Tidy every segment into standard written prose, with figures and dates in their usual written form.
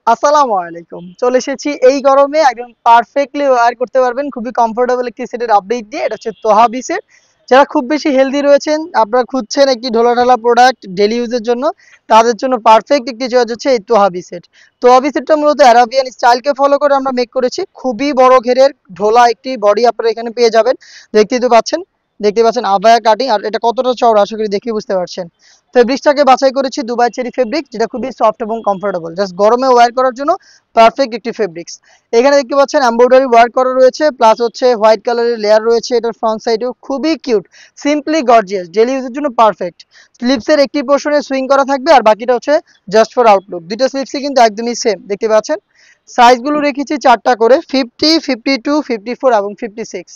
আসসালামু আলাইকুম। চলে এসেছি এই গরমে একদম পারফেক্টলি ওয়্যার করতে পারবেন খুবই কমফোর্টেবল একটি সেটের আপডেট দিয়ে। এটা হচ্ছে তোহাবি সেট। যারা খুব বেশি হেলদি রয়েছেন, আপনারা খুঁজছেন একটি ঢোলাঢালা প্রোডাক্ট ডেইলি ইউজের জন্য, তাদের জন্য পারফেক্ট একটি চয়েস হচ্ছে এই তোহাবি সেট। তোহাবি সেটটা মূলত অ্যারাবিয়ান স্টাইলকে ফলো করে আমরা মেক করেছি। খুবই বড় ঘেরের ঢোলা একটি বডি আপনারা এখানে পেয়ে যাবেন। দেখতেই তো পাচ্ছেন। দেখতে পাচ্ছেন আবায়া কাটিং, আর এটা কতটা চওড়া আশা করি দেখে বুঝতে পারছেন। ফেব্রিক্সটাকে বাছাই করেছি দুবাই চেরি ফেব্রিক, যেটা খুবই সফট এবং কমফোর্টেবল, জাস্ট গরমে ওয়্যার করার জন্য পারফেক্ট একটি ফেব্রিক্স। এখানে দেখতে পাচ্ছেন এমব্রয়ডারি ওয়ার্ক করা রয়েছে, প্লাস হচ্ছে হোয়াইট কালারের লেয়ার রয়েছে এটার ফ্রন্ট সাইডেও, খুবই কিউট, সিম্পলি গর্জিয়াস, ডেলি ইউজের জন্য পারফেক্ট। স্লিপসের একটি পোর্শনে সুইং করা থাকবে, আর বাকিটা হচ্ছে জাস্ট ফর আউটলুক। দুটো স্লিপসই কিন্তু একদমই সেম দেখতে পাচ্ছেন। সাইজগুলো রেখেছি চারটা করে, 50, 52, 54 এবং 56,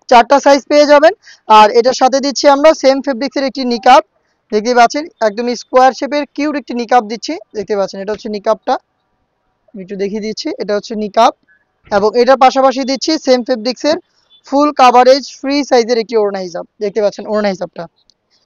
চারটা সাইজ পেয়ে যাবেন। আর এটার সাথে দিচ্ছি আমরা সেম ফেব্রিক্সের একটি নিকাব। দেখতে পাচ্ছেন একদম স্কোয়ার শেপের কিউট একটি নিকাব দিচ্ছি। দেখতে পাচ্ছেন এটা হচ্ছে নিকাবটা, আমি একটু দেখিয়ে দিচ্ছি। এটা হচ্ছে নিকাব, এবং এটার পাশাপাশি দিচ্ছি সেম ফেব্রিক্সের ফুল কাভারেজ ফ্রি সাইজের একটি ওড়না হিজাব। দেখতে পাচ্ছেন ওড়না হিজাবটা,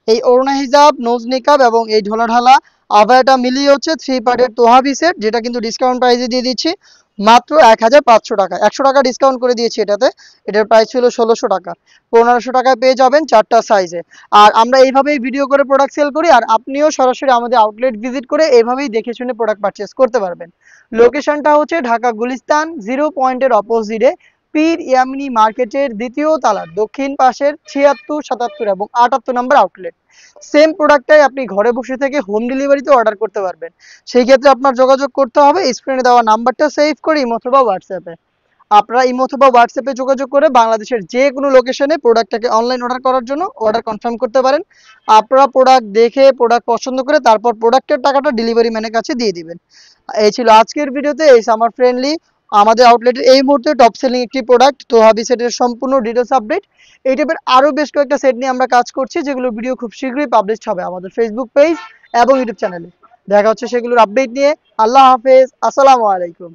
এই ওড়না হিজাব, নোজ নিকাব এবং এই ঢোলাঢালা আভায়াটা মিলিয়ে হচ্ছে 3 পার্টের তোহাবি সেট, যেটা কিন্তু ডিসকাউন্ট প্রাইসে দিয়ে দিচ্ছি মাত্র 1500 টাকা। 100 টাকা ডিসকাউন্ট করে দিয়েছি এটাতে। এটার প্রাইস ছিল 1600 টাকা। 1500 টাকায় পেয়ে যাবেন চারটা সাইজে। আর আমরা এইভাবেই ভিডিও করে প্রোডাক্ট সেল করি, আর আপনিও সরাসরি আমাদের আউটলেট ভিজিট করে এইভাবেই দেখে শুনে প্রোডাক্ট পারচেস করতে পারবেন। লোকেশনটা হচ্ছে ঢাকা গুলিস্তান 0 পয়েন্টের অপোজিটে, পীর ইয়ামিনী মার্কেটের দ্বিতীয় তালার দক্ষিণ পাশের 76, 77 এবং 78 নম্বর আউটলেট। সেম প্রোডাক্টটাই আপনি ঘরে বসে থেকে হোম ডেলিভারিতে অর্ডার করতে পারবেন। সেই ক্ষেত্রে আপনার যোগাযোগ করতে হবে স্ক্রিনে দেওয়া নাম্বারটা সেভ করে ইমো অথবা হোয়াটসঅ্যাপে। আপনারা ইমো অথবা হোয়াটসঅ্যাপে যোগাযোগ করে বাংলাদেশের যে কোনো লোকেশনে প্রোডাক্টটাকে অনলাইন অর্ডার করার জন্য অর্ডার কনফার্ম করতে পারেন। আপনারা প্রোডাক্ট দেখে প্রোডাক্ট পছন্দ করে তারপর প্রোডাক্টের টাকাটা ডেলিভারি ম্যানের কাছে দিয়ে দিবেন। এই ছিল আজকের ভিডিওতে এই সামার ফ্রেন্ডলি আমাদের আউটলেটের এই মুহূর্তে টপ সেলিং একটি প্রোডাক্ট তোহাবি সেটের সম্পূর্ণ ডিটেলস আপডেট। এই টাইপের আরও বেশ কয়েকটা সেট নিয়ে আমরা কাজ করছি, যেগুলো ভিডিও খুব শীঘ্রই পাবলিশ হবে আমাদের ফেসবুক পেজ এবং ইউটিউব চ্যানেলে। দেখা হচ্ছে সেগুলোর আপডেট নিয়ে। আল্লাহ হাফেজ, আসসালামু আলাইকুম।